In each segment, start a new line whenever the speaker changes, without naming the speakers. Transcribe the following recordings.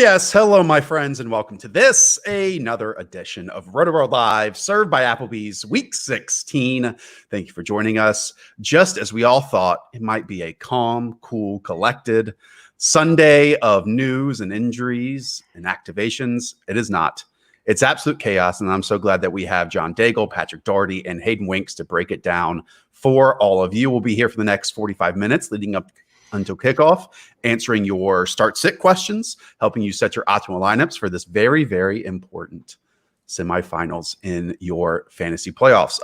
yes. Hello, my friends, and welcome to this, another edition of Rotoworld Live, served by Applebee's Week 16. Thank you for joining us. Just as we all thought it might be a calm, cool, collected Sunday of news and injuries and activations, it is not. It's absolute chaos, and I'm so glad that we have John Daigle, Patrick Daugherty, and Hayden Winks to break it down for all of you. We'll be here for the next 45 minutes leading up until kickoff, answering your start-sit questions, helping you set your optimal lineups for this very, very important semifinals in your fantasy playoffs.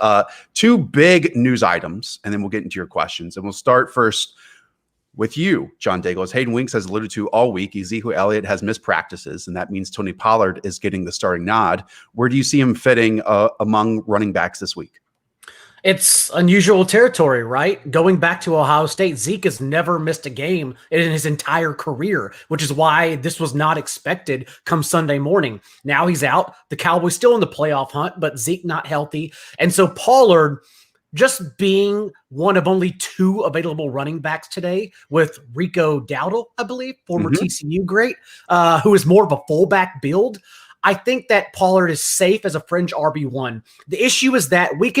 Two big news items, and then we'll get into your questions. And we'll start first with you, John Daigle. As Hayden Winks has alluded to all week, Ezekiel Elliott has missed practices, and that means Tony Pollard is getting the starting nod. Where do you see him fitting among running backs this week?
It's unusual territory, right? Going back to Ohio State, Zeke has never missed a game in his entire career, which is why this was not expected come Sunday morning. Now he's out. The Cowboys still in the playoff hunt, but Zeke not healthy. And so Pollard, just being one of only two available running backs today with Rico Dowdle, I believe, former TCU great, who is more of a fullback build. I think that Pollard is safe as a fringe RB1. The issue is that we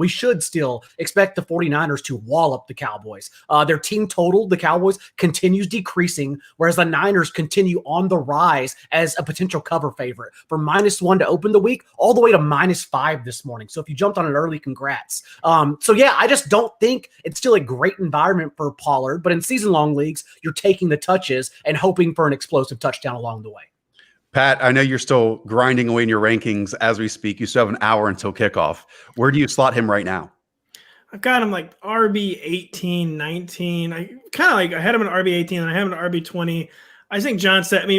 should still expect the 49ers to wallop the Cowboys. Their team total, the Cowboys, continues decreasing, whereas the Niners continue on the rise as a potential cover favorite from -1 to open the week all the way to -5 this morning. So if you jumped on it early, congrats. I just don't think it's still a great environment for Pollard, but in season-long leagues, you're taking the touches and hoping for an explosive touchdown along the way.
Pat, I know you're still grinding away in your rankings as we speak. You still have an hour until kickoff. Where do you slot him right now?
I've got him like RB 18, 19. I had him in RB 18 and I have him in RB 20. I think John said,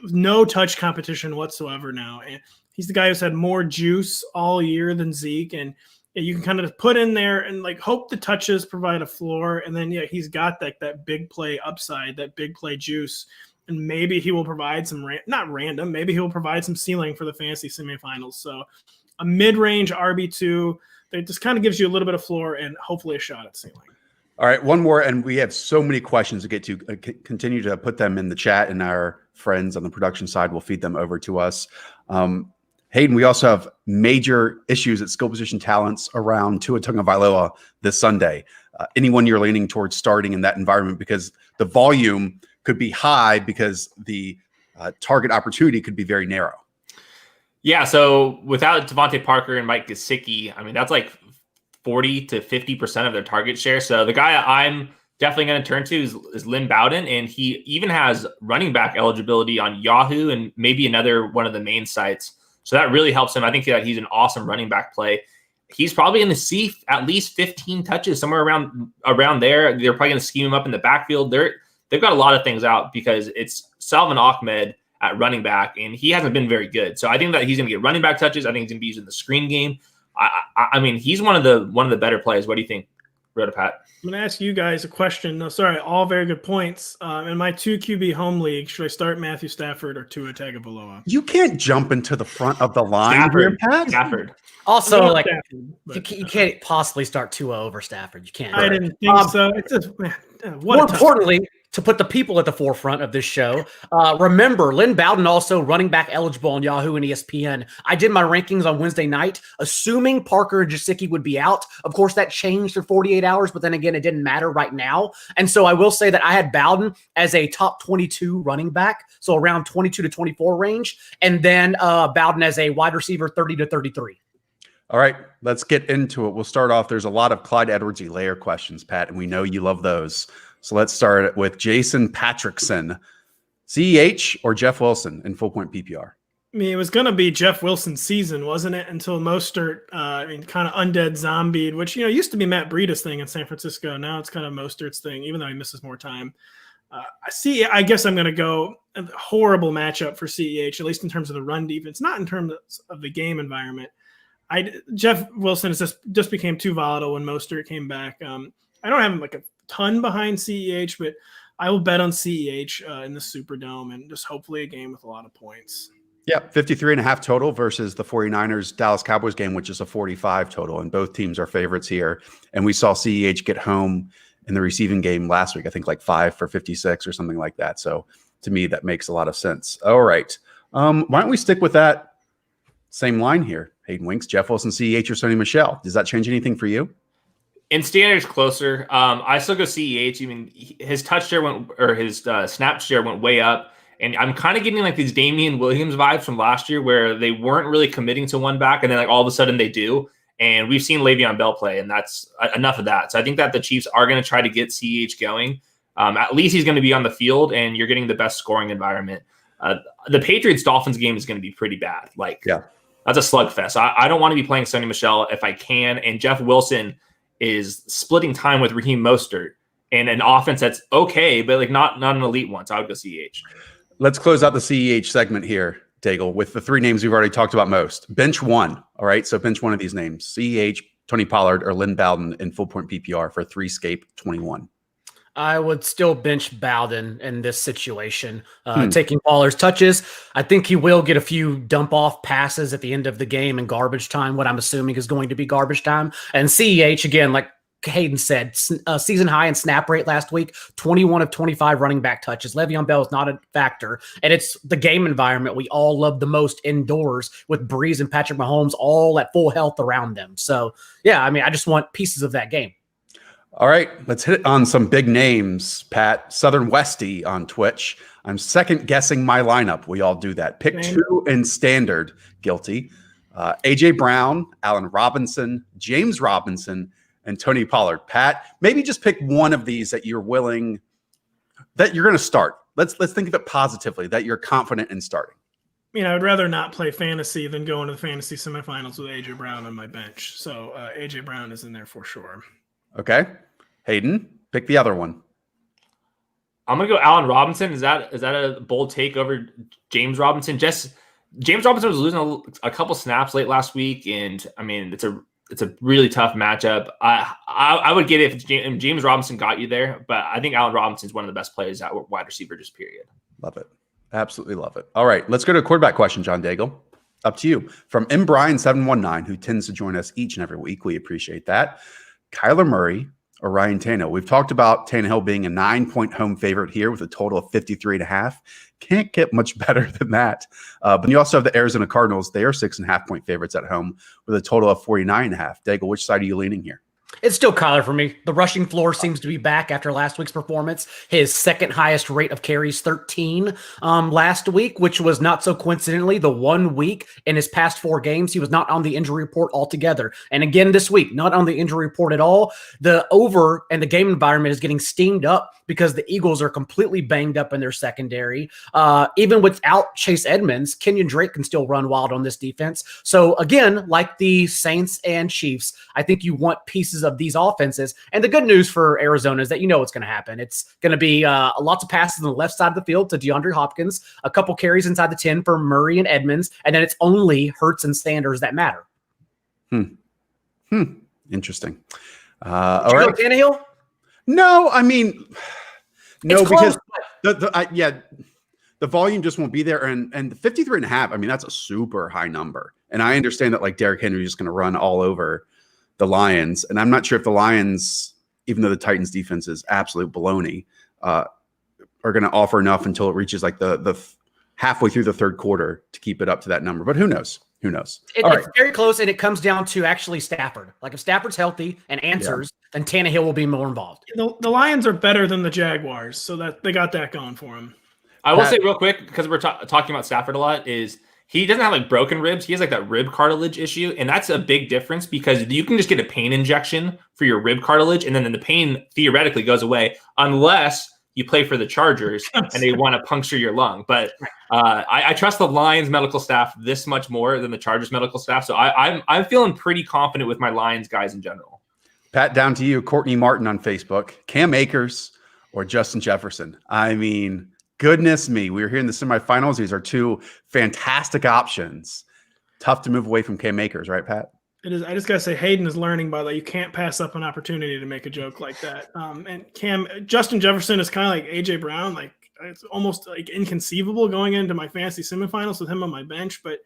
no touch competition whatsoever now. And he's the guy who's had more juice all year than Zeke. And you can kind of put in there and hope the touches provide a floor. And then, he's got that big play upside, that big play juice. And maybe he will provide some, maybe he will provide some ceiling for the fantasy semifinals. So a mid-range RB2 that just kind of gives you a little bit of floor and hopefully a shot at ceiling.
All right, one more, and we have so many questions to get to. Continue to put them in the chat, and our friends on the production side will feed them over to us. Hayden, we also have major issues at skill position talents around Tua Tagovailoa this Sunday. Anyone you're leaning towards starting in that environment, because the volume could be high because the target opportunity could be very narrow.
Yeah, so without Devontae Parker and Mike Gesicki, that's like 40 to 50% of their target share. So the guy I'm definitely going to turn to is Lynn Bowden, and he even has running back eligibility on Yahoo and maybe another one of the main sites. So that really helps him. I think that he's an awesome running back play. He's probably going to see at least 15 touches, somewhere around there. They're probably going to scheme him up in the backfield. They've got a lot of things out because it's Salvon Ahmed at running back, and he hasn't been very good. So I think that he's going to get running back touches. I think he's going to be used in the screen game. He's one of the better players. What do you think, Rotopat?
I'm going to ask you guys a question. No, sorry, all very good points. In my 2 QB home league, should I start Matthew Stafford or Tua Tagovailoa?
You can't jump into the front of the line here, Pat.
Stafford.
Also, you can't possibly start Tua over Stafford. You can't.
I didn't think so. It's just
more importantly, to put the people at the forefront of this show, remember, Lynn Bowden also running back eligible on Yahoo and ESPN. I did my rankings on Wednesday night, assuming Parker and Gesicki would be out. Of course, that changed for 48 hours, but then again, it didn't matter right now. And so I will say that I had Bowden as a top 22 running back, so around 22 to 24 range, and then Bowden as a wide receiver 30 to 33.
All right, let's get into it. We'll start off. There's a lot of Clyde Edwards-Helaire questions, Pat, and we know you love those. So let's start with Jason Patrickson. CEH or Jeff Wilson in full point PPR?
It was going to be Jeff Wilson's season, wasn't it? Until Mostert kind of undead zombied, which used to be Matt Breida's thing in San Francisco. Now it's kind of Mostert's thing, even though he misses more time. I guess I'm going to go a horrible matchup for CEH, at least in terms of the run defense, not in terms of the game environment. Jeff Wilson has just became too volatile when Mostert came back. I don't have him a ton behind CEH, but I will bet on CEH in the Superdome and just hopefully a game with a lot of points.
Yeah, 53.5 total versus the 49ers Dallas Cowboys game, which is a 45 total, and both teams are favorites here. And we saw CEH get home in the receiving game last week, I think 5 for 56 or something like that. So to me that makes a lot of sense. All right. Why don't we stick with that same line here? Hayden Winks, Jeff Wilson, CEH, or Sony Michel. Does that change anything for you?
In standards, closer. I still go CEH. I mean, his touch share his snap share went way up. And I'm kind of getting like these Damian Williams vibes from last year where they weren't really committing to one back. And then like all of a sudden they do. And we've seen Le'Veon Bell play, and that's enough of that. So I think that the Chiefs are going to try to get CEH going. At least he's going to be on the field, and you're getting the best scoring environment. The Patriots-Dolphins game is going to be pretty bad. That's a slugfest. I don't want to be playing Sony Michel if I can. And Jeff Wilson is splitting time with Raheem Mostert and an offense that's okay, but like not an elite one. So I would go CEH. Let's
close out the CEH segment here, Daigle, with the three names we've already talked about most. Bench one. All right. So bench one of these names: CEH, Tony Pollard, or Lynn Bowden in full point PPR for 3-scape 21.
I would still bench Bowden in this situation, taking Pollard's touches. I think he will get a few dump-off passes at the end of the game in garbage time, what I'm assuming is going to be garbage time. And CEH, again, like Hayden said, season high in snap rate last week, 21 of 25 running back touches. Le'Veon Bell is not a factor, and it's the game environment we all love the most indoors with Brees and Patrick Mahomes all at full health around them. So, yeah, I mean, I just want pieces of that game.
All right, let's hit on some big names, Pat. Southern Westy on Twitch. I'm second guessing my lineup. We all do that. Pick two in standard. Guilty. A.J. Brown, Allen Robinson, James Robinson, and Tony Pollard. Pat, maybe just pick one of these that you're willing, that you're going to start. Let's think of it positively, that you're confident in starting.
I mean, I would rather not play fantasy than go into the fantasy semifinals with A.J. Brown on my bench. So A.J. Brown is in there for sure.
Okay. Hayden, pick the other one.
I'm gonna go Allen Robinson. Is that a bold take over James Robinson? James Robinson was losing a couple snaps late last week, and I mean it's a really tough matchup. I would get it if James Robinson got you there, but I think Allen Robinson is one of the best players at wide receiver, just period.
Love it, absolutely love it. All right, let's go to a quarterback question, John Daigle. Up to you. From M. Bryan 719, who tends to join us each and every week. We appreciate that. Kyler Murray or Ryan Tannehill? We've talked about Tannehill being a 9-point home favorite here with a total of 53.5. Can't get much better than that. But you also have the Arizona Cardinals. They are 6.5-point favorites at home with a total of 49.5. Daigle, which side are you leaning here?
It's still Kyler for me. The rushing floor seems to be back after last week's performance. His second highest rate of carries, 13 last week, which was not so coincidentally the 1 week in his past 4 games. He was not on the injury report altogether. And again, this week, not on the injury report at all. The over and the game environment is getting steamed up because the Eagles are completely banged up in their secondary. Even without Chase Edmonds, Kenyan Drake can still run wild on this defense. So again, like the Saints and Chiefs, I think you want pieces of these offenses. And the good news for Arizona is that you know what's going to happen. It's going to be lots of passes on the left side of the field to DeAndre Hopkins, a couple carries inside the 10 for Murray and Edmonds, and then it's only Hurts and Sanders that matter.
Interesting.
All right, Tannehill?
No, I mean, no,
it's
because
close,
the volume just won't be there. And the 53.5, I mean, that's a super high number. And I understand that like Derrick Henry is just going to run all over the Lions. And I'm not sure if the Lions, even though the Titans defense is absolute baloney, are going to offer enough until it reaches like the halfway through the third quarter to keep it up to that number. But who knows? Who knows?
It's very close, and it comes down to actually Stafford. Like if Stafford's healthy and answers, then Tannehill will be more involved.
The Lions are better than the Jaguars, so that they got that going for him.
I will say real quick, because we're talking about Stafford a lot, is he doesn't have like broken ribs. He has like that rib cartilage issue, and that's a big difference because you can just get a pain injection for your rib cartilage, and then the pain theoretically goes away unless you play for the Chargers and they want to puncture your lung. But I trust the Lions medical staff this much more than the Chargers medical staff. So I'm feeling pretty confident with my Lions guys in general.
Pat, down to you. Courtney Martin on Facebook. Cam Akers or Justin Jefferson? I mean, goodness me. We were here in the semifinals. These are two fantastic options. Tough to move away from Cam Akers, right, Pat?
It is. I just gotta say, Hayden is learning by that. You can't pass up an opportunity to make a joke like that. And Justin Jefferson is kind of like AJ Brown. Like it's almost like inconceivable going into my fantasy semifinals with him on my bench. But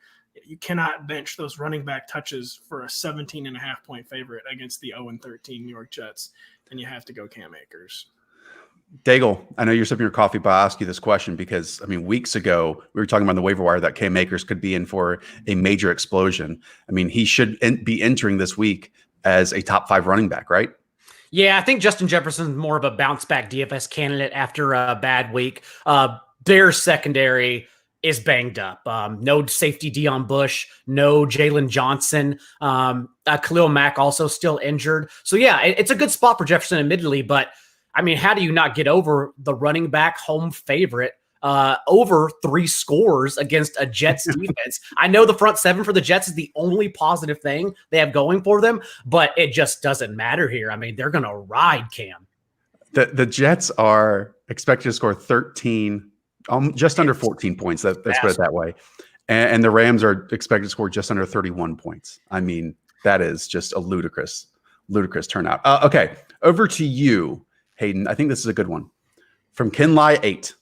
you cannot bench those running back touches for a 17.5-point favorite against the 0-13 New York Jets. And you have to go Cam Akers.
Daigle, I know you're sipping your coffee, but I'll ask you this question because, I mean, weeks ago, we were talking about on the waiver wire that Cam Akers could be in for a major explosion. I mean, he should be entering this week as a top 5 running back, right?
Yeah, I think Justin Jefferson's more of a bounce back DFS candidate after a bad week. Bears secondary is banged up. No safety Deion Bush, no Jalen Johnson. Khalil Mack also still injured. So yeah, it's a good spot for Jefferson admittedly, but I mean, how do you not get over the running back home favorite over 3 scores against a Jets defense? I know the front 7 for the Jets is the only positive thing they have going for them, but it just doesn't matter here. I mean, they're going to ride Cam.
The Jets are expected to score 13, just under 14 points. Let's put it that way. And the Rams are expected to score just under 31 points. I mean, that is just a ludicrous turnout. Okay, over to you, Hayden. I think this is a good one. From Kinley 8.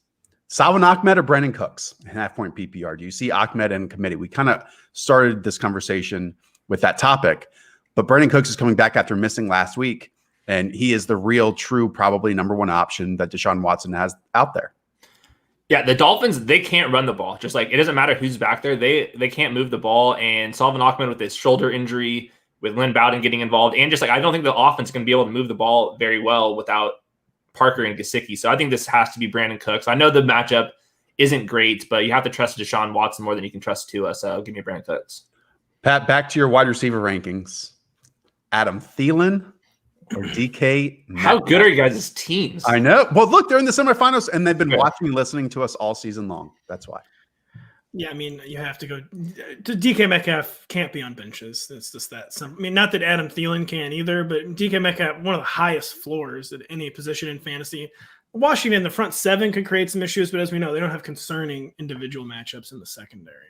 Salvon Ahmed or Brandon Cooks in half-point PPR? Do you see Ahmed in committee? We kind of started this conversation with that topic, but Brandon Cooks is coming back after missing last week, and he is the real, true, probably number 1 option that Deshaun Watson has out there.
Yeah, the Dolphins, they can't run the ball. Just like it doesn't matter who's back there. They can't move the ball. And Salvon Ahmed with his shoulder injury, with Lynn Bowden getting involved, and just like I don't think the offense is going to be able to move the ball very well without Parker and Gesicki. So I think this has to be Brandon Cooks. I know the matchup isn't great, but you have to trust Deshaun Watson more than you can trust Tua. So give me Brandon Cooks.
Pat, back to your wide receiver rankings. Adam Thielen or DK Metcalf?
How good are you guys' teams?
I know. Well, look, they're in the semifinals, and they've been watching and listening to us all season long. That's why.
Yeah, I mean, you have to go. DK Metcalf can't be on benches. It's just that. I mean, not that Adam Thielen can either, but DK Metcalf, one of the highest floors at any position in fantasy. Washington, the front 7 could create some issues, but as we know, they don't have concerning individual matchups in the secondary.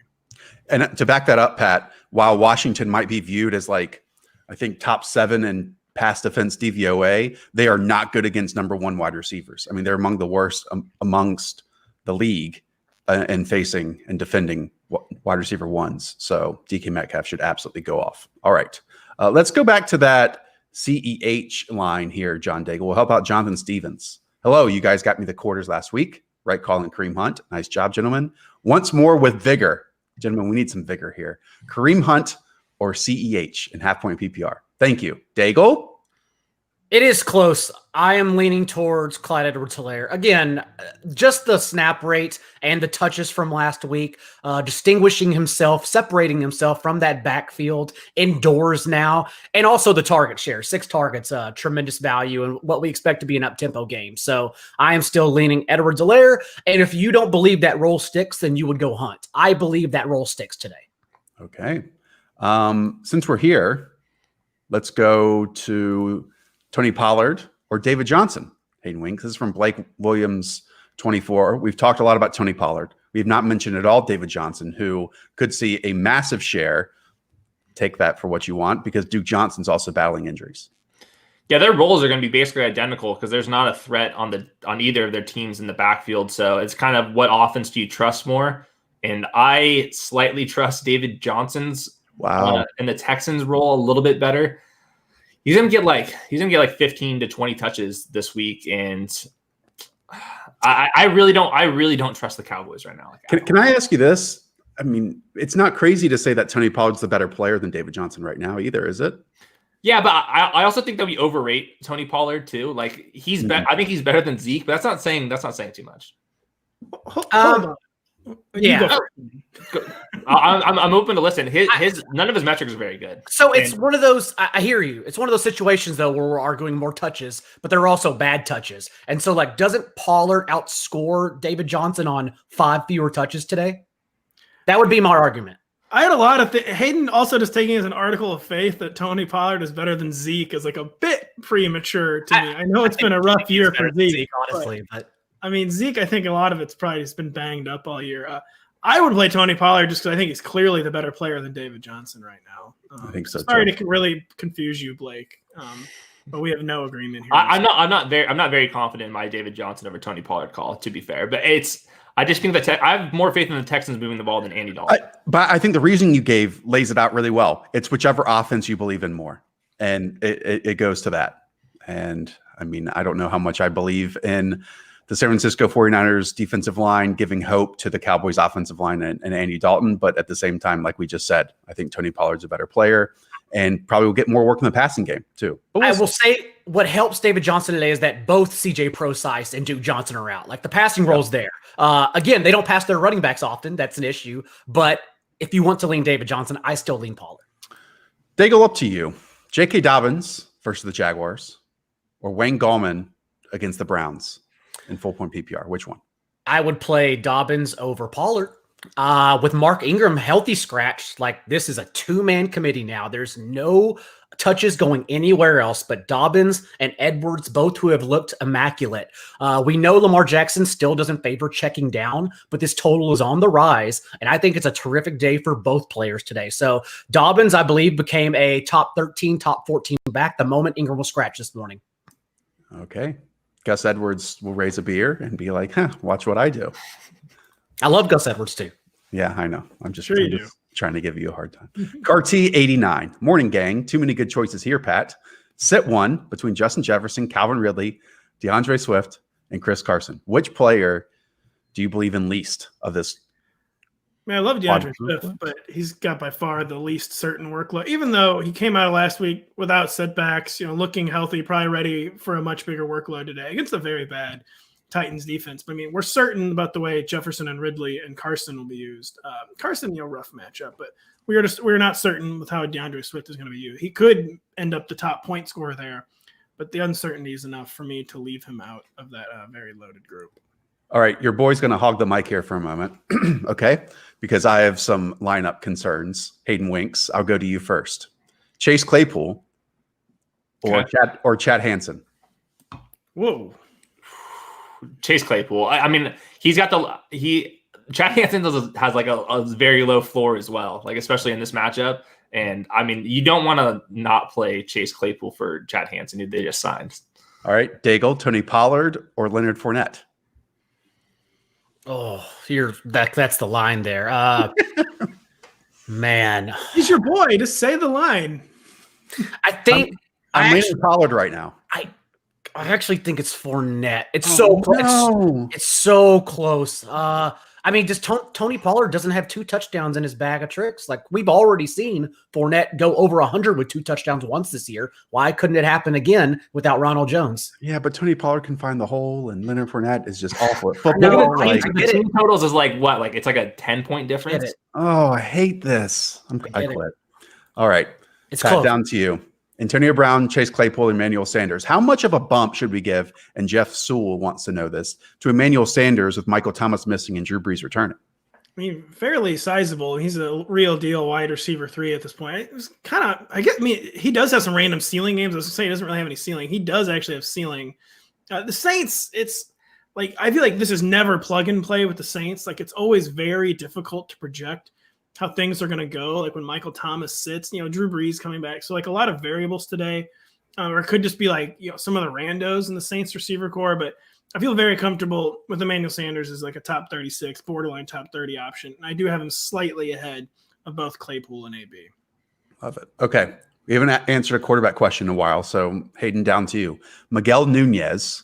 And to back that up, Pat, while Washington might be viewed as like, I think top 7 in pass defense DVOA, they are not good against number 1 wide receivers. I mean, they're among the worst amongst the league in facing and defending wide receiver 1s. So DK Metcalf should absolutely go off. All right. Let's go back to that CEH line here, John Daigle. We'll help out Jonathan Stevens. Hello, you guys got me the quarters last week. Right call and Kareem Hunt. Nice job, gentlemen. Once more with vigor. Gentlemen, we need some vigor here. Kareem Hunt or CEH in half-point PPR. Thank you. Daigle?
It is close. I am leaning towards Clyde Edwards-Helaire. Again, just the snap rate and the touches from last week, distinguishing himself, separating himself from that backfield indoors now, and also the target share. 6 targets, tremendous value and what we expect to be an up-tempo game. So I am still leaning Edwards-Helaire, and if you don't believe that role sticks, then you would go Hunt. I believe that role sticks today.
Okay. Since we're here, let's go to Tony Pollard or David Johnson. Hayden Winks. This is from Blake Williams 24. We've talked a lot about Tony Pollard. We have not mentioned at all David Johnson, who could see a massive share. Take that for what you want, because Duke Johnson's also battling injuries.
Yeah, their roles are going to be basically identical because there's not a threat on either of their teams in the backfield. So it's kind of what offense do you trust more? And I slightly trust David Johnson's and the Texans role a little bit better. He's gonna get like 15 to 20 touches this week, and I really don't trust the Cowboys right now.
Can I ask you this? I mean, it's not crazy to say that Tony Pollard's the better player than David Johnson right now either, is it?
Yeah, but I also think that we overrate Tony Pollard too. Like I think he's better than Zeke, but that's not saying too much.
Hold on.
Yeah,
I'm open to listen. His none of his metrics are very good.
So it's one of those. I hear you. It's one of those situations though where we're arguing more touches, but there are also bad touches. And so, like, doesn't Pollard outscore David Johnson on 5 fewer touches today? That would be my argument.
I had a lot of Hayden also just taking as an article of faith that Tony Pollard is better than Zeke is like a bit premature to me. I know it's been a rough year for Zeke,
honestly, but.
I mean, Zeke, I think a lot of it's probably just been banged up all year. I would play Tony Pollard just because I think he's clearly the better player than David Johnson right now.
I think so.
Sorry to really confuse you, Blake, but we have no agreement here.
I'm not very confident in my David Johnson over Tony Pollard call, to be fair. But I just think that I have more faith in the Texans moving the ball than Andy Dalton.
But I think the reason you gave lays it out really well. It's whichever offense you believe in more, and it goes to that. And I mean, I don't know how much I believe in the San Francisco 49ers defensive line giving hope to the Cowboys offensive line and Andy Dalton. But at the same time, like we just said, I think Tony Pollard's a better player and probably will get more work in the passing game too. But
I will say what helps David Johnson today is that both CJ Prosise and Duke Johnson are out. Like the passing role's there. Again, they don't pass their running backs often. That's an issue. But if you want to lean David Johnson, I still lean Pollard.
Daigle, up to you. J.K. Dobbins versus the Jaguars or Wayne Gallman against the Browns in full point PPR. Which one?
I would play Dobbins over Pollard. With Mark Ingram healthy scratch, like this is a two-man committee now. There's no touches going anywhere else but Dobbins and Edwards, both who have looked immaculate. We know Lamar Jackson still doesn't favor checking down, but this total is on the rise, and I think it's a terrific day for both players today. So Dobbins, I believe, became a top 13, top 14 back the moment Ingram was scratched this morning.
Okay. Gus Edwards will raise a beer and be like, watch what I do.
I love Gus Edwards too.
Yeah, I know. I'm just
Sure you do.
trying to give you a hard time. CAR-T 89. Morning, gang. Too many good choices here, Pat. Sit one between Justin Jefferson, Calvin Ridley, DeAndre Swift, and Chris Carson. Which player do you believe in least of this?
Man, I love DeAndre Swift, but he's got by far the least certain workload. Even though he came out of last week without setbacks, looking healthy, probably ready for a much bigger workload today against a very bad Titans defense. But I mean, we're certain about the way Jefferson and Ridley and Carson will be used. Carson, rough matchup, but we're not certain with how DeAndre Swift is going to be used. He could end up the top point scorer there, but the uncertainty is enough for me to leave him out of that very loaded group.
All right, your boy's going to hog the mic here for a moment, okay? Because I have some lineup concerns. Hayden Winks, I'll go to you first. Chase Claypool or Chad Hansen.
Whoa.
Chase Claypool. I mean, he's got Chad Hansen has like a very low floor as well, like especially in this matchup. And I mean, you don't want to not play Chase Claypool for Chad Hansen, who they just signed. All
right, Daigle, Tony Pollard or Leonard Fournette?
Oh, that's the line there. Man.
He's your boy. Just say the line.
I think
I'm leaning Pollard right now.
I actually think it's Fournette. It's so close. No. It's so close. I mean, just Tony Pollard doesn't have 2 touchdowns in his bag of tricks. Like we've already seen Fournette go over 100 with 2 touchdowns once this year. Why couldn't it happen again without Ronald Jones?
Yeah, but Tony Pollard can find the hole, and Leonard Fournette is just awful at
football. The team totals is like what? Like it's like a 10-point difference.
Oh, I hate this. I quit. All right,
it's
Pat,
close.
Down to you. Antonio Brown, Chase Claypool, Emmanuel Sanders. How much of a bump should we give, and Jeff Sewell wants to know this, to Emmanuel Sanders with Michael Thomas missing and Drew Brees returning?
I mean, fairly sizable. He's a real deal wide receiver 3 at this point. It was kind of, he does have some random ceiling games. I was going to say he doesn't really have any ceiling. He does actually have ceiling. The Saints, it's like, I feel like this is never plug and play with the Saints. Like it's always very difficult to project how things are going to go. Like when Michael Thomas sits, Drew Brees coming back. So like a lot of variables today, or it could just be like, some of the randos in the Saints receiver core, but I feel very comfortable with Emmanuel Sanders as like a top 36, borderline top 30 option. And I do have him slightly ahead of both Claypool and AB.
Love it. Okay. We haven't answered a quarterback question in a while. So Hayden, down to you. Miguel Nunez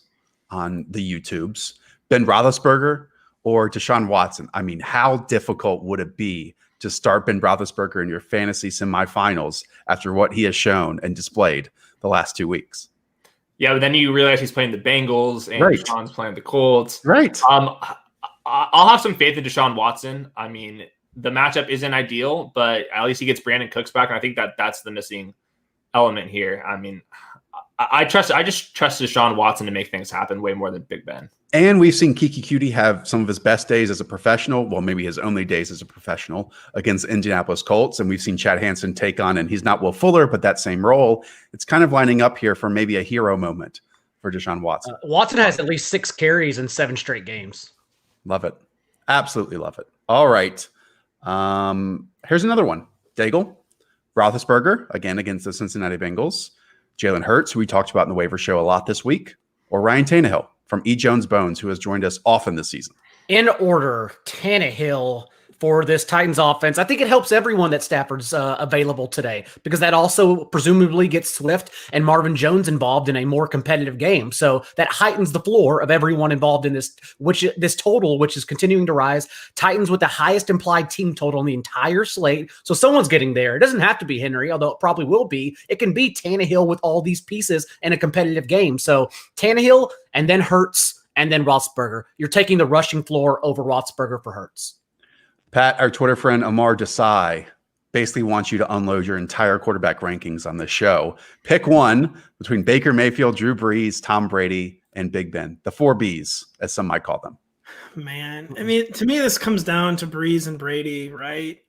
on the YouTubes, Ben Roethlisberger or Deshaun Watson. I mean, how difficult would it be to start Ben Roethlisberger in your fantasy semifinals after what he has shown and displayed the last 2 weeks?
Yeah, but then you realize he's playing the Bengals and
right.
Deshaun's playing the Colts.
Right.
I'll have some faith in Deshaun Watson. I mean, the matchup isn't ideal, but at least he gets Brandon Cooks back, and I think that's the missing element here. I mean, I just trust Deshaun Watson to make things happen way more than Big Ben.
And we've seen Kiki Cutie have some of his best days as a professional, well, maybe his only days as a professional against the Indianapolis Colts. And we've seen Chad Hansen take on, and he's not Will Fuller, but that same role. It's kind of lining up here for maybe a hero moment for Deshaun Watson.
Watson has at least 6 carries in 7 straight games.
Love it. Absolutely love it. All right. Here's another one. Daigle, Roethlisberger, again against the Cincinnati Bengals. Jalen Hurts, who we talked about in the waiver show a lot this week, or Ryan Tannehill from E. Jones Bones, who has joined us often this season.
In order, Tannehill for this Titans offense. I think it helps everyone that Stafford's available today, because that also presumably gets Swift and Marvin Jones involved in a more competitive game. So that heightens the floor of everyone involved in this total, which is continuing to rise. Titans with the highest implied team total in the entire slate. So someone's getting there. It doesn't have to be Henry, although it probably will be. It can be Tannehill with all these pieces in a competitive game. So Tannehill and then Hurts and then Roethlisberger. You're taking the rushing floor over Roethlisberger for Hurts.
Pat, our Twitter friend Amar Desai basically wants you to unload your entire quarterback rankings on this show. Pick one between Baker Mayfield, Drew Brees, Tom Brady, and Big Ben. The 4 Bs, as some might call them.
Man, I mean, to me, this comes down to Brees and Brady, right?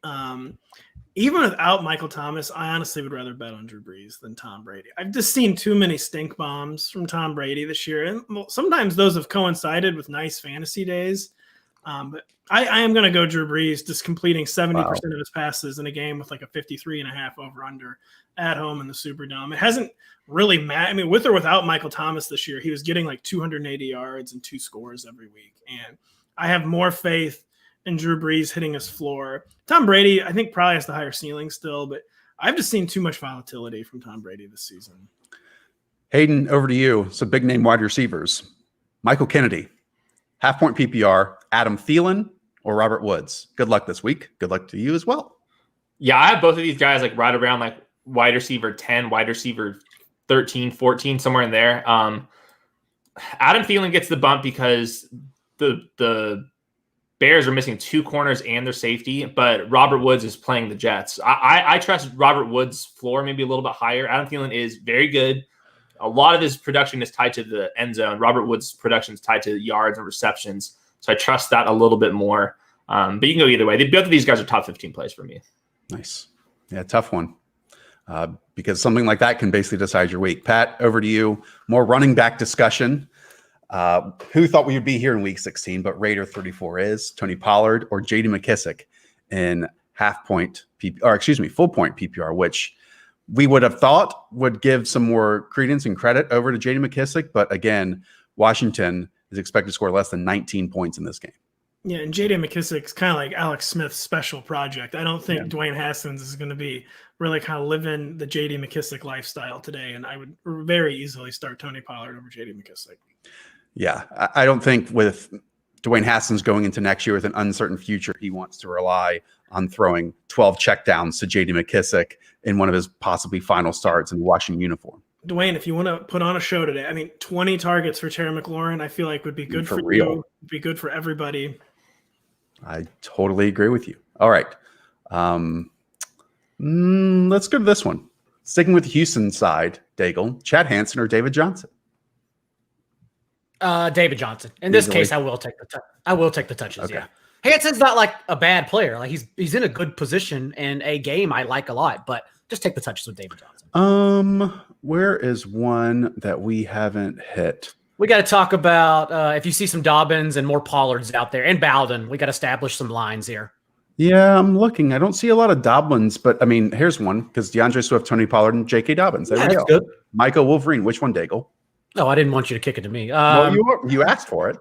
Even without Michael Thomas, I honestly would rather bet on Drew Brees than Tom Brady. I've just seen too many stink bombs from Tom Brady this year. And sometimes those have coincided with nice fantasy days. But I am going to go Drew Brees, just completing 70% of his passes in a game with like a 53.5 over-under at home in the Superdome. It hasn't really mattered. I mean, with or without Michael Thomas this year, he was getting like 280 yards and 2 scores every week. And I have more faith in Drew Brees hitting his floor. Tom Brady, I think, probably has the higher ceiling still, but I've just seen too much volatility from Tom Brady this season.
Hayden, over to you. Some big name wide receivers. Michael Kennedy, half-point PPR, Adam Thielen, or Robert Woods. Good luck this week. Good luck to you as well.
Yeah, I have both of these guys like right around like wide receiver 10, wide receiver 13, 14, somewhere in there. Adam Thielen gets the bump because the Bears are missing 2 corners and their safety, but Robert Woods is playing the Jets. I trust Robert Woods' floor maybe a little bit higher. Adam Thielen is very good. A lot of his production is tied to the end zone. Robert Woods' production is tied to yards and receptions, so I trust that a little bit more. But you can go either way. Both of these guys are top 15 plays for me.
Nice. Yeah, tough one. Because something like that can basically decide your week. Pat, over to you. More running back discussion. Who thought we would be here in week 16, but Raider 34 is Tony Pollard or JD McKissick in full point PPR, which we would have thought would give some more credence and credit over to JD McKissick. But again, Washington is expected to score less than 19 points in this game.
Yeah, and J.D. McKissick's kind of like Alex Smith's special project. I don't think Dwayne Haskins is going to be really kind of living the J.D. McKissick lifestyle today, and I would very easily start Tony Pollard over J.D. McKissick.
Yeah, I don't think with Dwayne Haskins going into next year with an uncertain future, he wants to rely on throwing 12 checkdowns to J.D. McKissick in one of his possibly final starts in Washington uniform.
Dwayne, if you want to put on a show today, I mean, 20 targets for Terry McLaurin, I feel like would be good for
real.
you, would be good for everybody.
I totally agree with you. All right. Let's go to this one. Sticking with the Houston side, Daigle, Chad Hansen or David Johnson?
David Johnson. In this case, I will take the touches. Okay. Yeah. Hansen's not like a bad player. Like he's in a good position in a game I like a lot, but just take the touches with David Johnson.
Where is one that we haven't hit?
We got to talk about if you see some Dobbins and more Pollards out there and Bowden, we got to establish some lines here.
Yeah, I'm looking. I don't see a lot of Dobbins, but I mean, here's one because DeAndre Swift, Tony Pollard, and J.K. Dobbins. There we go. Good. Michael Wolverine. Which one, Daigle?
No, I didn't want you to kick it to me.
Well, you asked for it.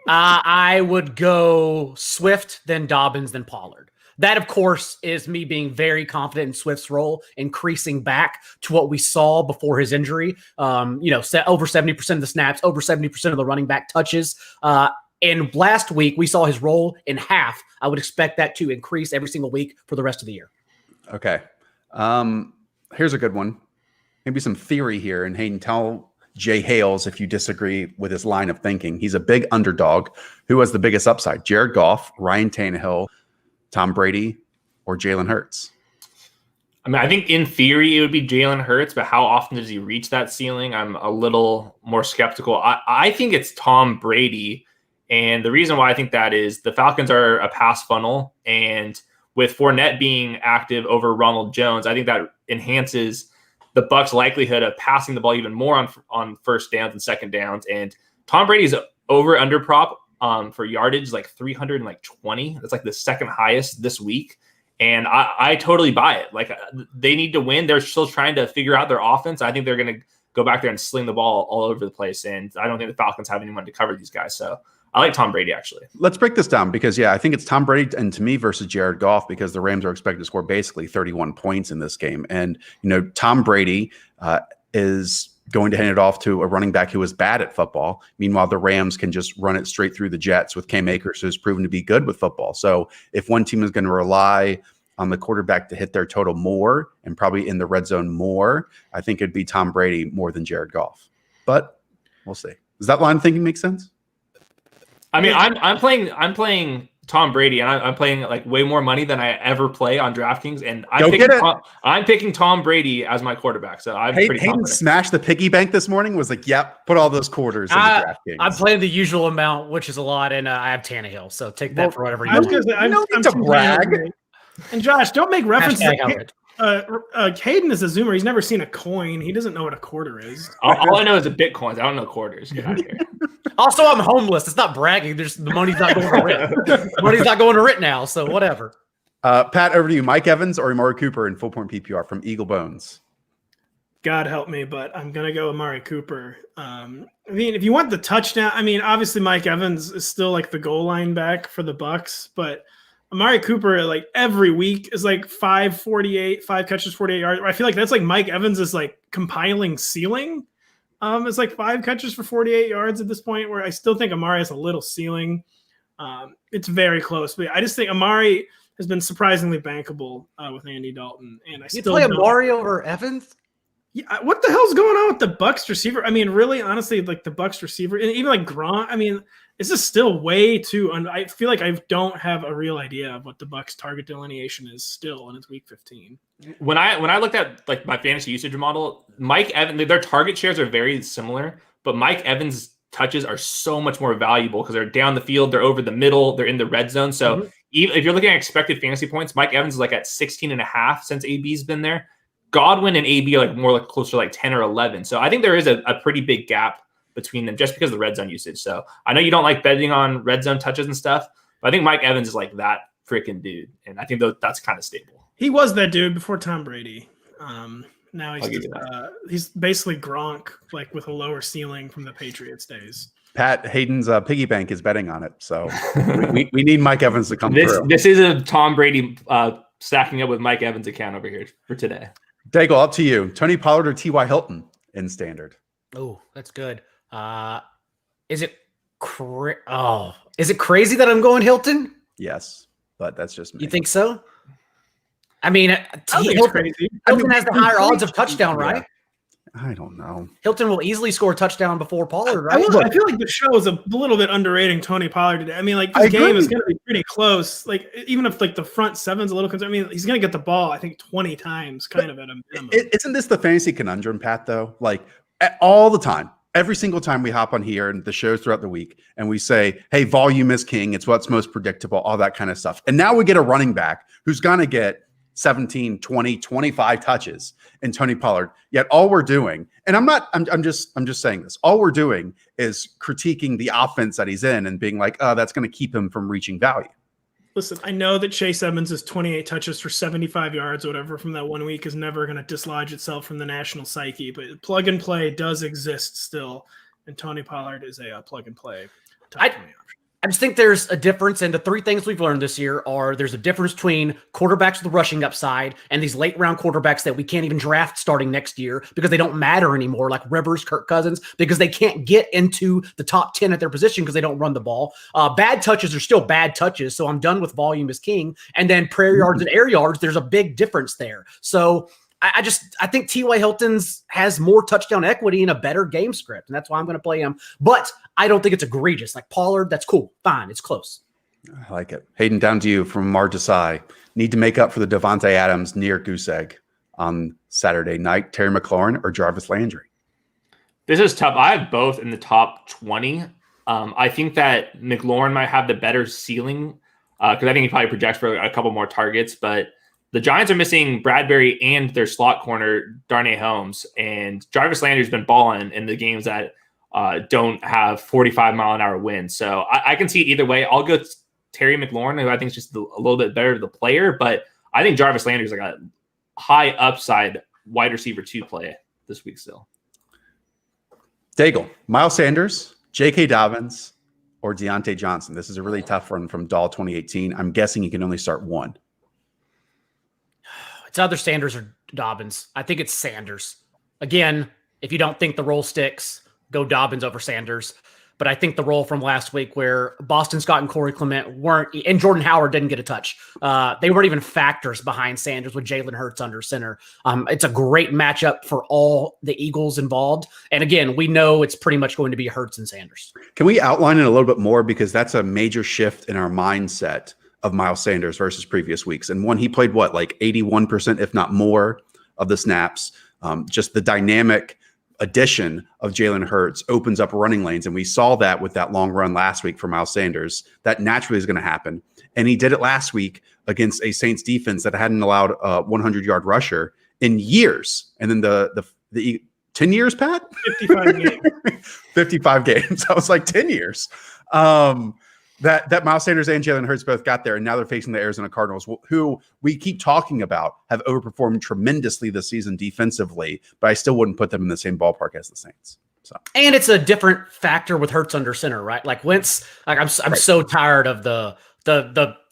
I would go Swift, then Dobbins, then Pollard. That, of course, is me being very confident in Swift's role, increasing back to what we saw before his injury. Over 70% of the snaps, over 70% of the running back touches. And last week, we saw his role in half. I would expect that to increase every single week for the rest of the year.
Okay. Here's a good one. Maybe some theory here. And Hayden, tell Jay Hales if you disagree with his line of thinking. He's a big underdog. Who has the biggest upside? Jared Goff, Ryan Tannehill, Tom Brady, or Jalen Hurts?
I mean, I think in theory it would be Jalen Hurts, but how often does he reach that ceiling? I'm a little more skeptical. I think it's Tom Brady. And the reason why I think that is the Falcons are a pass funnel. And with Fournette being active over Ronald Jones, I think that enhances the Bucs' likelihood of passing the ball even more on first downs and second downs. And Tom Brady's over-under prop for yardage, like 320. That's like the second highest this week. And I totally buy it. Like they need to win. They're still trying to figure out their offense. I think they're going to go back there and sling the ball all over the place. And I don't think the Falcons have anyone to cover these guys. So I like Tom Brady, actually.
Let's break this down because, I think it's Tom Brady and to me versus Jared Goff because the Rams are expected to score basically 31 points in this game. And, Tom Brady is going to hand it off to a running back who is bad at football. Meanwhile, the Rams can just run it straight through the Jets with Cam Akers, who's proven to be good with football. So if one team is going to rely on the quarterback to hit their total more and probably in the red zone more, I think it'd be Tom Brady more than Jared Goff. But we'll see. Does that line of thinking make sense?
I mean, I'm playing Tom Brady, and I'm playing like way more money than I ever play on DraftKings, and I'm picking Tom Brady as my quarterback. So I'm pretty confident.
Hayden smashed the piggy bank this morning. Was like, yep, put all those quarters in DraftKings.
I'm playing the usual amount, which is a lot, and I have Tannehill, so take that for whatever you
want.
I'm
to brag.
And Josh, don't make references. Hayden is a zoomer. He's never seen a coin. He doesn't know what a quarter is.
All I know is the Bitcoins. I don't know quarters. Get out of here.
Also, I'm homeless. It's not bragging. The money's not going to RIT. The money's not going to RIT now, so whatever.
Pat, over to you. Mike Evans or Amari Cooper in full point PPR from Eagle Bones?
God help me, but I'm going to go Amari Cooper. I mean, if you want the touchdown, obviously Mike Evans is still like the goal line back for the Bucs, but Amari Cooper, like every week, is like 5 catches, 48 yards. I feel like that's like Mike Evans is like compiling ceiling. It's like 5 catches for 48 yards at this point, where I still think Amari has a little ceiling. It's very close, but I just think Amari has been surprisingly bankable with Andy Dalton. And I still
play Amari over Evans.
Yeah, what the hell's going on with the Bucs receiver? I mean, really, honestly, like the Bucs receiver, and even like Gronk. I mean, it's just still way too. I feel like I don't have a real idea of what the Bucs target delineation is still, and it's week 15.
When I looked at like my fantasy usage model, Mike Evans, their target shares are very similar, but Mike Evans' touches are so much more valuable because they're down the field, they're over the middle, they're in the red zone. So even if you're looking at expected fantasy points, Mike Evans is like at 16.5 since AB's been there. Godwin and AB are like more like closer to like 10 or 11. So I think there is a pretty big gap between them just because of the red zone usage. So I know you don't like betting on red zone touches and stuff, but I think Mike Evans is like that freaking dude. And I think that's kind of stable.
He was that dude before Tom Brady. Now he's basically Gronk, like with a lower ceiling from the Patriots days.
Pat, Hayden's piggy bank is betting on it. So we need Mike Evans to come through.
This is a Tom Brady stacking up with Mike Evans account over here for today.
Daigle, up to you. Tony Pollard or T.Y. Hilton in standard?
Oh, that's good. Is it crazy that I'm going Hilton?
Yes, but that's just me.
You think so? I mean, Hilton has the higher odds of touchdown, right?
I don't know.
Hilton will easily score a touchdown before Pollard, right?
I feel like the show is a little bit underrating Tony Pollard today. I mean, like this game is going to be pretty close. Like even if like the front seven's a little concerned, I mean, he's going to get the ball, I think 20 times kind of at a minimum.
Isn't this the fantasy conundrum, Pat, though? Like all the time, every single time we hop on here and the shows throughout the week and we say, hey, volume is king. It's what's most predictable, all that kind of stuff. And now we get a running back who's going to get 17, 20, 25 touches in Tony Pollard. Yet all we're doing, and I'm just saying this, all we're doing is critiquing the offense that he's in and being like, oh, that's going to keep him from reaching value.
Listen, I know that Chase Edmonds' 28 touches for 75 yards or whatever from that 1 week is never going to dislodge itself from the national psyche, but plug and play does exist still. And Tony Pollard is a plug and play.
I just think there's a difference, and the three things we've learned this year are there's a difference between quarterbacks with the rushing upside and these late round quarterbacks that we can't even draft starting next year because they don't matter anymore, like Rivers, Kirk Cousins, because they can't get into the top 10 at their position because they don't run the ball. Bad touches are still bad touches, so I'm done with volume is king. And then prayer yards and air yards, there's a big difference there. So I think T.Y. Hilton's has more touchdown equity and a better game script, and that's why I'm going to play him. But I don't think it's egregious. Like Pollard, that's cool. Fine. It's close.
I like it. Hayden, down to you from Mar Desai. Need to make up for the Devontae Adams near goose egg on Saturday night. Terry McLaurin or Jarvis Landry?
This is tough. I have both in the top 20. I think that McLaurin might have the better ceiling because I think he probably projects for a couple more targets, but the Giants are missing Bradbury and their slot corner, Darnay Holmes, and Jarvis Landry's been balling in the games that don't have 45-mile-an-hour winds. So I can see it either way. I'll go Terry McLaurin, who I think is just a little bit better to the player, but I think Jarvis Landry is like a high upside wide receiver 2 play this week still.
Daigle, Miles Sanders, J.K. Dobbins, or Deontay Johnson? This is a really tough one from Dahl 2018. I'm guessing he can only start one.
It's either Sanders or Dobbins. I think it's Sanders. Again, if you don't think the roll sticks, go Dobbins over Sanders. But I think the role from last week where Boston Scott and Corey Clement weren't, and Jordan Howard didn't get a touch. They weren't even factors behind Sanders with Jalen Hurts under center. It's a great matchup for all the Eagles involved. And again, we know it's pretty much going to be Hurts and Sanders.
Can we outline it a little bit more? Because that's a major shift in our mindset of Miles Sanders versus previous weeks. And one, he played like 81%, if not more, of the snaps. Just the dynamic addition of Jalen Hurts opens up running lanes. And we saw that with that long run last week for Miles Sanders. That naturally is going to happen. And he did it last week against a Saints defense that hadn't allowed a 100-yard rusher in years. And then the 10 years, Pat?
55 games.
55 games. I was like 10 years. That Miles Sanders and Jalen Hurts both got there, and now they're facing the Arizona Cardinals, who we keep talking about have overperformed tremendously this season defensively, but I still wouldn't put them in the same ballpark as the Saints. So,
and it's a different factor with Hurts under center, right? Like Wentz, like I'm so tired of the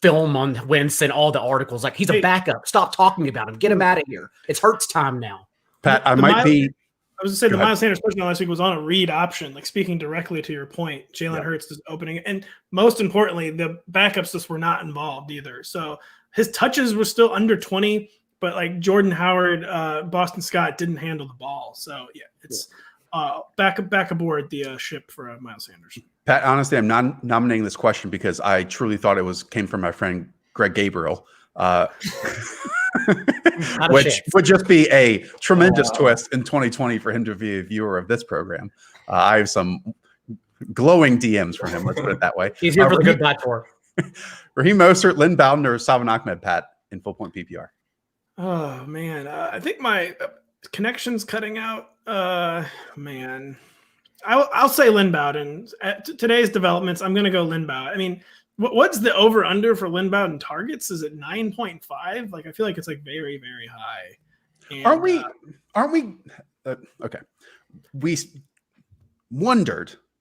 film on Wentz and all the articles. Like he's a backup. Stop talking about him. Get him out of here. It's Hurts time now.
Pat, I was
going to say the Miles Sanders touchdown last week was on a read option, like speaking directly to your point. Jalen Hurts is opening. And most importantly, the backups just were not involved either. So his touches were still under 20, but like Jordan Howard, Boston Scott didn't handle the ball. So, yeah, it's back aboard the ship for Miles Sanders.
Pat, honestly, I'm not nominating this question because I truly thought it came from my friend Greg Gabriel. Which would just be a tremendous twist in 2020 for him to be a viewer of this program. I have some glowing DMs from him. Let's put it that way.
He's here for the good bad tour.
Raheem Mostert, Lynn Bowden, or Salvon Ahmed, Pat, in full point PPR.
Oh, man. I think my connection's cutting out. Man. I'll say Lynn Bowden. Today's developments, I'm going to go Lynn Bowden. I mean, what's the over-under for Lynn Bowden targets? Is it 9.5? Like, I feel like it's like very, very high. And,
aren't we? Okay. We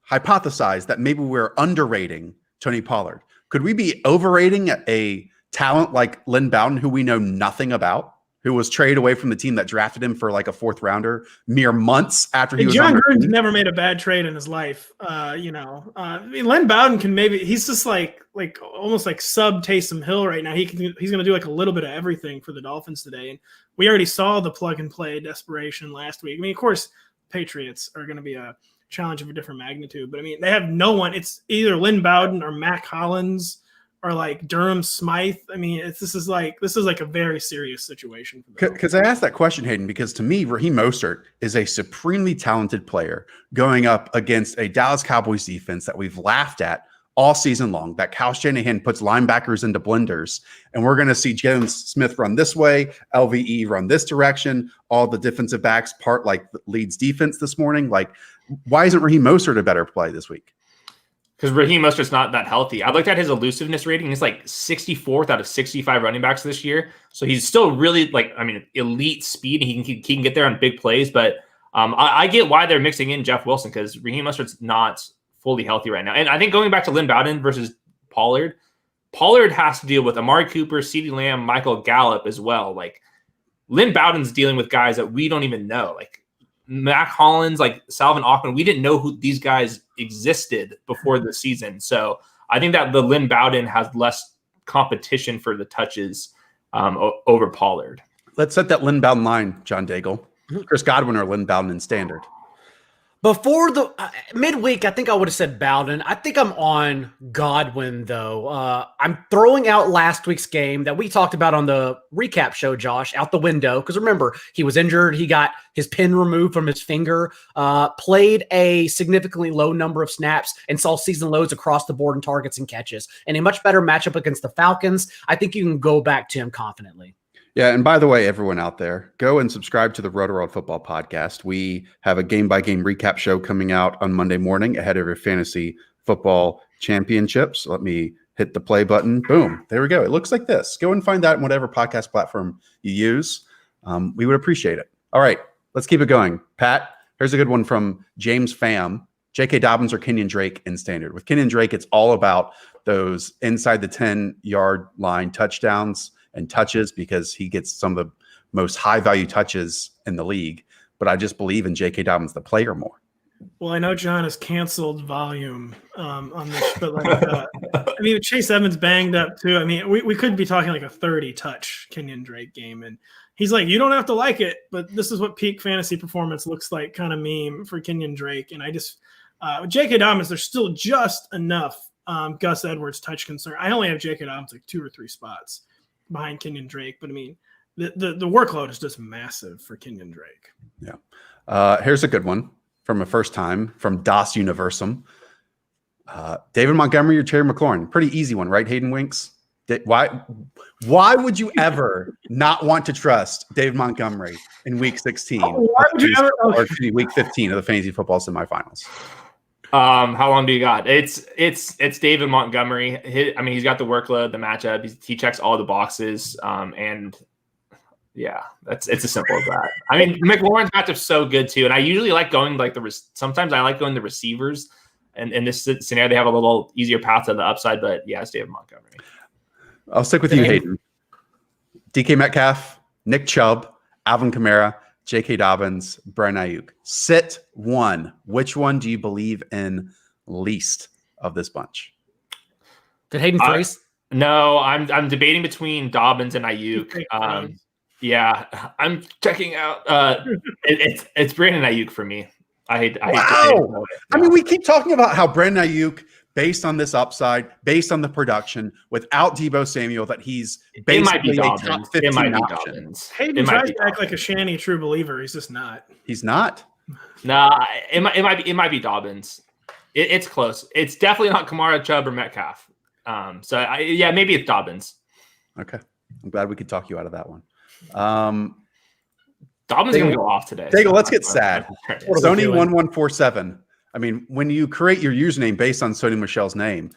hypothesized that maybe we're underrating Tony Pollard. Could we be overrating a talent like Lynn Bowden, who we know nothing about, who was traded away from the team that drafted him for like a fourth rounder mere months after he was
John Gruden's never made a bad trade in his life. I mean, Lynn Bowden he's just like almost like sub Taysom Hill right now. He's going to do like a little bit of everything for the Dolphins today. And we already saw the plug and play desperation last week. I mean, of course, Patriots are going to be a challenge of a different magnitude, but I mean, they have no one. It's either Lynn Bowden or Mac Hollins or like Durham Smythe. I mean, this is like a very serious situation.
Because I asked that question, Hayden, because to me, Raheem Mostert is a supremely talented player going up against a Dallas Cowboys defense that we've laughed at all season long, that Kyle Shanahan puts linebackers into blenders. And we're going to see Jalen Smith run this way, LVE run this direction, all the defensive backs part like Leeds defense this morning. Like, why isn't Raheem Mostert a better play this week?
Because Raheem Mostert's not that healthy. I looked at his elusiveness rating. He's like 64th out of 65 running backs this year. So he's still really elite speed. He can get there on big plays. But I get why they're mixing in Jeff Wilson, because Raheem Mostert's not fully healthy right now. And I think going back to Lynn Bowden versus Pollard has to deal with Amari Cooper, CeeDee Lamb, Michael Gallup as well. Like Lynn Bowden's dealing with guys that we don't even know. Like Mac Hollins, like Salvon Ahmed, we didn't know who these guys existed before the season. So I think that the Lynn Bowden has less competition for the touches over Pollard.
Let's set that Lynn Bowden line, John Daigle. Chris Godwin or Lynn Bowden in standard?
Before the midweek, I think I would have said Bowden. I think I'm on Godwin, though. I'm throwing out last week's game that we talked about on the recap show, Josh, out the window. Because remember, he was injured. He got his pin removed from his finger, played a significantly low number of snaps, and saw season lows across the board in targets and catches. And a much better matchup against the Falcons. I think you can go back to him confidently.
Yeah, and by the way, everyone out there, go and subscribe to the Rotoworld Football podcast. We have a game-by-game recap show coming out on Monday morning ahead of your fantasy football championships. Let me hit the play button. Boom. There we go. It looks like this. Go and find that in whatever podcast platform you use. We would appreciate it. All right, let's keep it going. Pat, here's a good one from James Pham. J.K. Dobbins or Kenyan Drake in standard. With Kenyan Drake, it's all about those inside the 10-yard line touchdowns and touches because he gets some of the most high-value touches in the league. But I just believe in J.K. Dobbins, the player, more.
Well, I know John has canceled volume on this, but I mean, Chase Evans banged up too. I mean, we could be talking like a 30-touch Kenyan Drake game, and he's like, you don't have to like it, but this is what peak fantasy performance looks like, kind of meme for Kenyan Drake. And I just with J.K. Dobbins, there's still just enough Gus Edwards touch concern. I only have J.K. Dobbins like 2 or 3 spots behind Kenyan Drake, but I mean, the workload is just massive for Kenyan Drake.
Yeah. Here's a good one from a first time from Das Universum. David Montgomery or Terry McLaurin? Pretty easy one, right, Hayden Winks? Why would you ever not want to trust David Montgomery in week 16
why would you ever,
or week 15 of the fantasy football semifinals?
How long do you got? It's David Montgomery. I mean, he's got the workload, the matchup. He checks all the boxes. And yeah, it's as simple as that. I mean, McLaurin's matchup's so good too. And I usually like going like sometimes I like going the receivers. And in this scenario, they have a little easier path to the upside. But yeah, it's David Montgomery.
I'll stick with you, Hayden. DK Metcalf, Nick Chubb, Alvin Kamara, J.K. Dobbins, Brandon Naiyuk. Sit one. Which one do you believe in least of this bunch?
Did Hayden freeze?
No, I'm debating between Dobbins and Naiyuk. Yeah, I'm checking out. It's Brandon Naiyuk for me. I hate to say it.
I mean, we keep talking about how Brandon Naiyuk, based on this upside, based on the production, without Deebo Samuel, that he's basically a top 15 option.
Hayden tries to act like a Shanny true believer. He's just not.
He's not.
Nah, it might be Dobbins. It's close. It's definitely not Kamara, Chubb, or Metcalf. Maybe it's Dobbins.
Okay, I'm glad we could talk you out of that one.
Dobbins is going to go off today.
Daigle, let's get sad. Sony1147. I mean, when you create your username based on Sony Michel's name,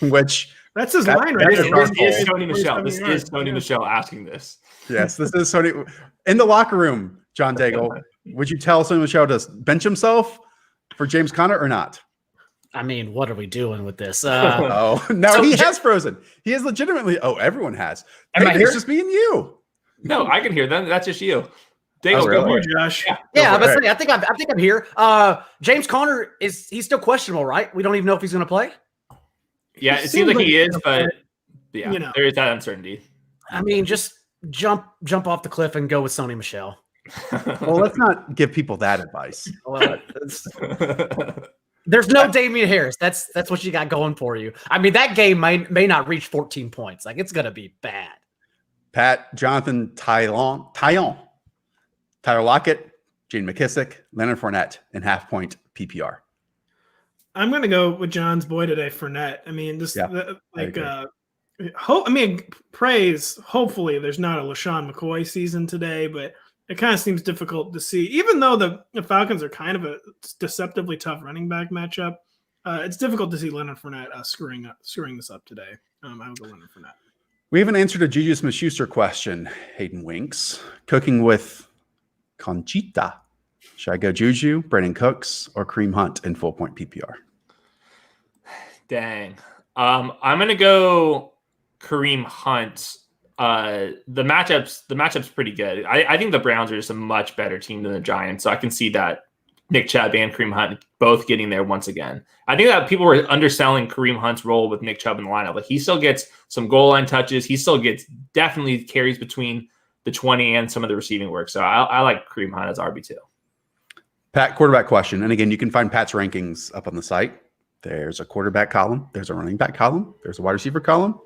which
that's his line, right?
This is Sony Michel. This is Sony Michel asking this.
Yes, this is Sony in the locker room. John Daigle, would you tell Sony Michel to bench himself for James Conner or not?
I mean, what are we doing with this?
He has frozen. He has legitimately. Oh, everyone has.
Am I here?
It's just me and you.
No, I can hear them. That's just you.
Daigle,
Go for it, Josh.
Yeah, I think I'm here. James Conner he's still questionable, right? We don't even know if he's going to play.
Yeah, it seems like he is, but yeah, there is that uncertainty.
I mean, just jump off the cliff and go with Sony Michel.
Well, let's not give people that advice.
Well, there's no Damian Harris. That's what you got going for you. I mean, that game may not reach 14 points. Like, it's going to be bad.
Pat, Jonathan, Tyler Lockett, Gene McKissick, Leonard Fournette in half-point PPR.
I'm going to go with John's boy today, Fournette. I mean, praise. Hopefully, there's not a LaShawn McCoy season today, but it kind of seems difficult to see. Even though the Falcons are kind of a deceptively tough running back matchup, it's difficult to see Leonard Fournette screwing this up today. I would go Leonard Fournette.
We haven't answered a Juju Smith-Schuster question, Hayden Winks. Cooking with Conchita. Should I go Juju, Brandon Cooks, or Kareem Hunt in full-point PPR?
Dang. I'm going to go Kareem Hunt. The matchup's pretty good. I think the Browns are just a much better team than the Giants, so I can see that Nick Chubb and Kareem Hunt both getting there once again. I think that people were underselling Kareem Hunt's role with Nick Chubb in the lineup. Like, he still gets some goal line touches. He still gets definitely carries between the 20 and some of the receiving work. So I like Kareem Hunt as RB2.
Pat, quarterback question. And again, you can find Pat's rankings up on the site. There's a quarterback column. There's a running back column. There's a wide receiver column.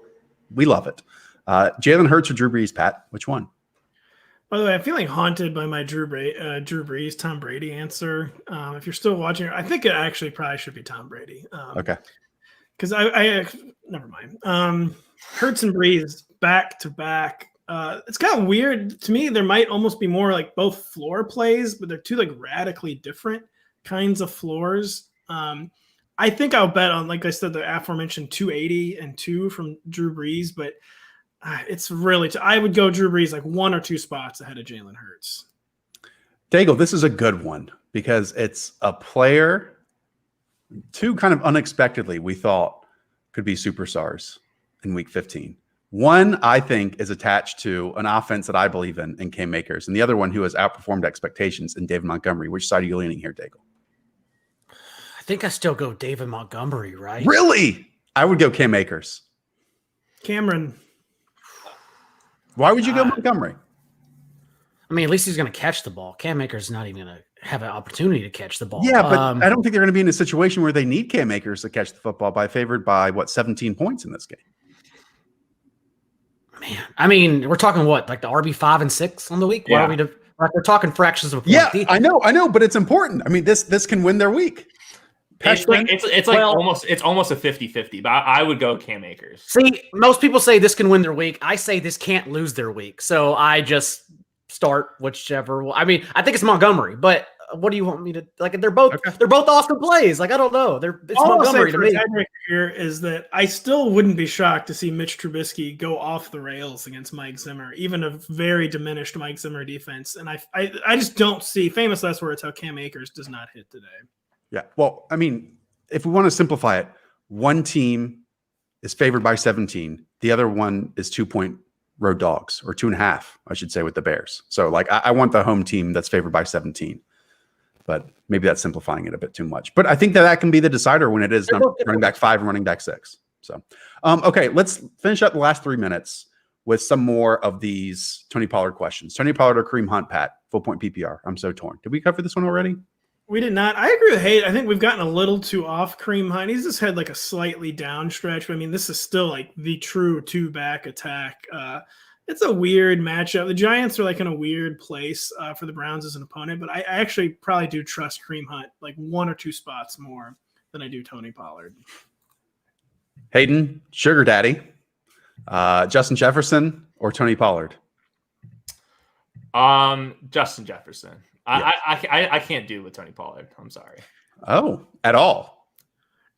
We love it. Jalen Hurts or Drew Brees, Pat? Which one?
By the way, I'm feeling haunted by my Drew Brees, Tom Brady answer. If you're still watching, I think it actually probably should be Tom Brady.
Okay.
Because I never mind. Hurts and Brees back to back. It's kind of weird to me. There might almost be more like both floor plays, but they're two like radically different kinds of floors. I think I'll bet on, like I said, the aforementioned 280 and 2 from Drew Brees, but it's really I would go Drew Brees like 1 or 2 spots ahead of Jalen Hurts.
Daigle, this is a good one because it's a player, two kind of unexpectedly we thought could be superstars in week 15. One, I think, is attached to an offense that I believe in Cam Akers, and the other one who has outperformed expectations in David Montgomery. Which side are you leaning here, Daigle?
I think I still go David Montgomery, right?
Really? I would go Cam Akers.
Cameron.
Why would you go Montgomery?
I mean, at least he's going to catch the ball. Cam Akers not even going to have an opportunity to catch the ball.
Yeah, but I don't think they're going to be in a situation where they need Cam Akers to catch the football favored by 17 points in this game.
Man, I mean, we're talking what, like the RB 5 and 6 on the week?
Yeah.
Why are we like we're talking fractions of a point.
Yeah, I know, but it's important. I mean, this can win their week.
It's almost a 50-50, but I would go Cam Akers.
See, most people say this can win their week. I say this can't lose their week. So I just start whichever. I mean, I think it's Montgomery, but what do you want me to like? They're both awesome plays. Like, I don't know. It's
all
Montgomery to me.
Here is that I still wouldn't be shocked to see Mitch Trubisky go off the rails against Mike Zimmer, even a very diminished Mike Zimmer defense. And I just don't see, famous last words, how Cam Akers does not hit today.
Yeah. Well, I mean, if we want to simplify it, one team is favored by 17. The other one is 2-point road dogs, or 2.5, I should say, with the Bears. So like, I want the home team that's favored by 17. But maybe that's simplifying it a bit too much. But I think that can be the decider when it is running back 5 and running back 6. So, okay, let's finish up the last 3 minutes with some more of these Tony Pollard questions. Tony Pollard or Kareem Hunt, Pat? Full point PPR. I'm so torn. Did we cover this one already?
We did not. I agree with Hayden. I think we've gotten a little too off Kareem Hunt. He's just had like a slightly down stretch. But I mean, this is still like the true 2-back attack. It's a weird matchup. The Giants are like in a weird place for the Browns as an opponent, but I actually probably do trust Kareem Hunt like 1 or 2 spots more than I do Tony Pollard.
Hayden, Sugar Daddy, Justin Jefferson or Tony Pollard?
Justin Jefferson.
Yeah.
I can't do with Tony Pollard. I'm sorry.
Oh, at all?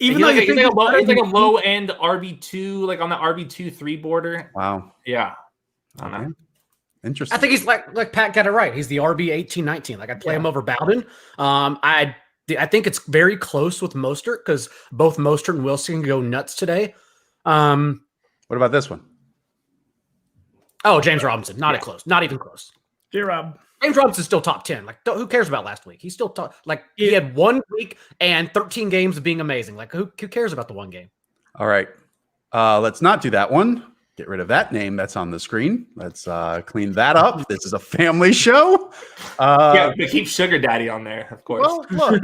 Even though he's like a low end RB2, like on the RB2-3 border.
Wow.
Yeah. I don't know.
Interesting.
I think he's like Pat got it right. He's the RB 18-19. Like, I'd play him over Bowden. I think it's very close with Mostert because both Mostert and Wilson go nuts today.
What about this one?
Oh, James Robinson. Not close. Not even close.
J-Rob.
James Robinson's still top 10. Like, who cares about last week? He's still top. Like, he had 1 week and 13 games of being amazing. Like, who cares about the 1 game?
All right. Let's not do that one. Get rid of that name that's on the screen. Let's clean that up. This is a family show.
Yeah, but keep Sugar Daddy on there, of course.
Well,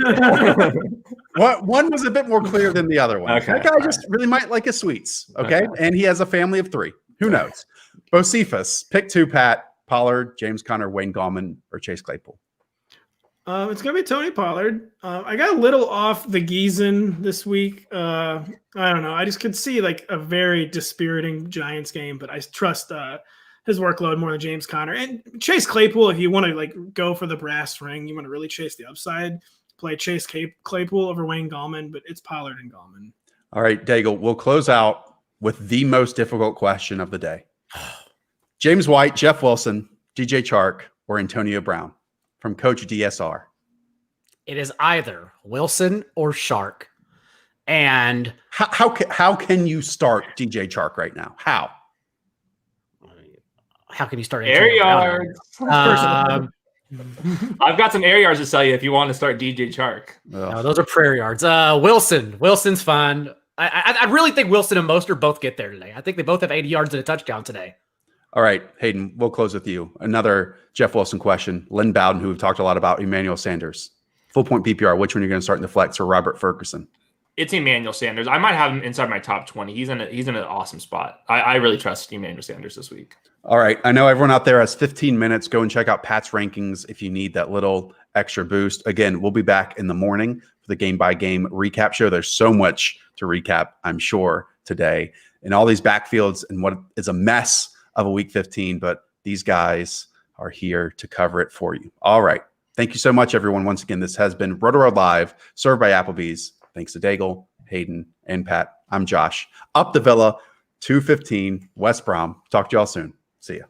look, one was a bit more clear than the other one.
Okay.
That guy just really might like his sweets. Okay? And he has a family of 3. Who knows? Bocephus, pick 2, Pat. Pollard, James Conner, Wayne Gallman, or Chase Claypool?
It's going to be Tony Pollard. I got a little off the Giesen this week. I don't know. I just could see like a very dispiriting Giants game, but I trust his workload more than James Conner. And Chase Claypool, if you want to like go for the brass ring, you want to really chase the upside, play Chase Claypool over Wayne Gallman, but it's Pollard and Gallman. All
right, Daigle, we'll close out with the most difficult question of the day. James White, Jeff Wilson, DJ Chark, or Antonio Brown? From Coach DSR.
It is either Wilson or Shark. And
how can you start DJ Chark right now? How
can you start
air yards? I've got some air yards to sell you if you want to start DJ Chark.
No, those are prayer yards. Wilson's fine. I really think Wilson and Mostert both get there today. I think they both have 80 yards and a touchdown today.
All right, Hayden, we'll close with you. Another Jeff Wilson question. Lynn Bowden, who we've talked a lot about, Emmanuel Sanders. Full point PPR, which one are you going to start in the flex, or Robert Ferguson?
It's Emmanuel Sanders. I might have him inside my top 20. He's in an awesome spot. I really trust Emmanuel Sanders this week.
All right. I know everyone out there has 15 minutes. Go and check out Pat's rankings if you need that little extra boost. Again, we'll be back in the morning for the game-by-game recap show. There's so much to recap, I'm sure, today. And all these backfields and what is a mess of a week 15, but these guys are here to cover it for you. All right. Thank you so much, everyone. Once again, this has been Rotoworld Live, served by Applebee's. Thanks to Daigle, Hayden, and Pat. I'm Josh. Up the Villa, 215 West Brom. Talk to y'all soon. See ya.